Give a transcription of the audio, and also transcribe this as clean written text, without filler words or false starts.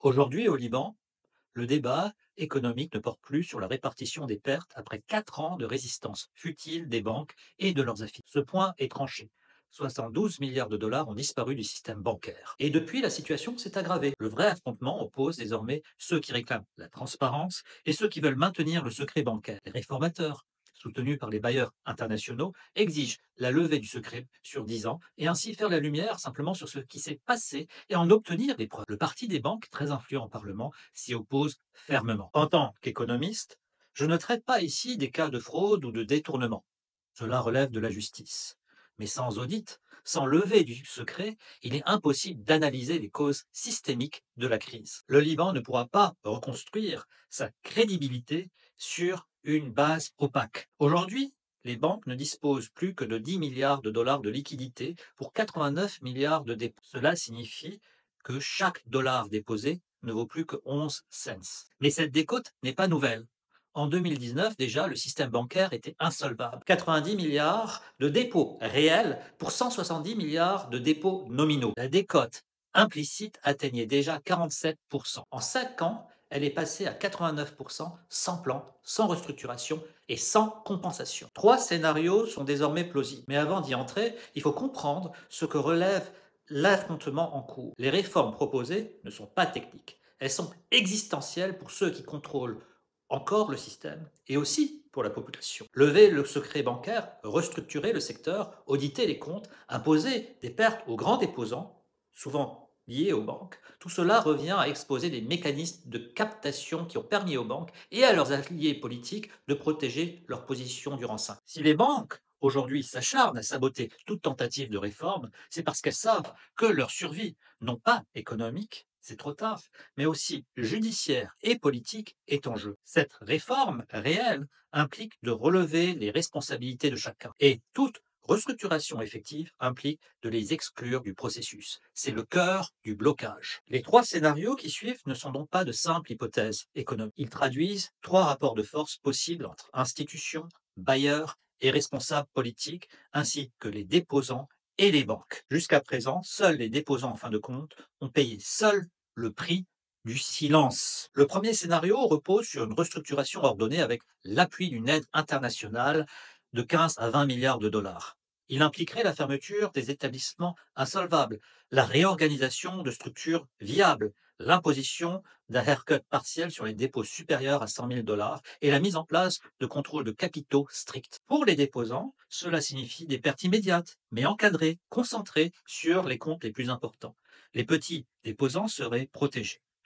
Aujourd'hui, au Liban, le débat économique ne porte plus sur la répartition des pertes après 4 ans de résistance futile des banques et de leurs affiliés. Ce point est tranché. 72 milliards de dollars ont disparu du système bancaire. Et depuis, la situation s'est aggravée. Le vrai affrontement oppose désormais ceux qui réclament la transparence et ceux qui veulent maintenir le secret bancaire. Les réformateurs, soutenus par les bailleurs internationaux, exigent la levée du secret sur 10 ans et ainsi faire la lumière simplement sur ce qui s'est passé et en obtenir des preuves. Le parti des banques, très influent au Parlement, s'y oppose fermement. En tant qu'économiste, je ne traite pas ici des cas de fraude ou de détournement. Cela relève de la justice. Mais sans audit, sans levée du secret, il est impossible d'analyser les causes systémiques de la crise. Le Liban ne pourra pas reconstruire sa crédibilité sur une base opaque. Aujourd'hui, les banques ne disposent plus que de 10 milliards de dollars de liquidités pour 89 milliards de dépôts. Cela signifie que chaque dollar déposé ne vaut plus que 11 cents. Mais cette décote n'est pas nouvelle. En 2019, déjà, le système bancaire était insolvable. 90 milliards de dépôts réels pour 170 milliards de dépôts nominaux. La décote implicite atteignait déjà 47%. En 5 ans, elle est passée à 89% sans plan, sans restructuration et sans compensation. Trois scénarios sont désormais plausibles. Mais avant d'y entrer, il faut comprendre ce que relève l'affrontement en cours. Les réformes proposées ne sont pas techniques. Elles sont existentielles pour ceux qui contrôlent encore le système et aussi pour la population. Lever le secret bancaire, restructurer le secteur, auditer les comptes, imposer des pertes aux grands déposants, souvent liés aux banques, tout cela revient à exposer des mécanismes de captation qui ont permis aux banques et à leurs alliés politiques de protéger leur position durant 5 ans. Si les banques aujourd'hui s'acharnent à saboter toute tentative de réforme, c'est parce qu'elles savent que leur survie, non pas économique, c'est trop tard, mais aussi judiciaire et politique est en jeu. Cette réforme réelle implique de relever les responsabilités de chacun. Et toute restructuration effective implique de les exclure du processus. C'est le cœur du blocage. Les trois scénarios qui suivent ne sont donc pas de simples hypothèses économiques. Ils traduisent trois rapports de force possibles entre institutions, bailleurs et responsables politiques, ainsi que les déposants et les banques. Jusqu'à présent, seuls les déposants, en fin de compte, ont payé seuls le prix du silence. Le premier scénario repose sur une restructuration ordonnée avec l'appui d'une aide internationale de 15 à 20 milliards de dollars. Il impliquerait la fermeture des établissements insolvables, la réorganisation de structures viables, l'imposition d'un haircut partiel sur les dépôts supérieurs à 100 000 dollars et la mise en place de contrôles de capitaux stricts. Pour les déposants, cela signifie des pertes immédiates, mais encadrées, concentrées sur les comptes les plus importants. Les petits déposants seraient protégés.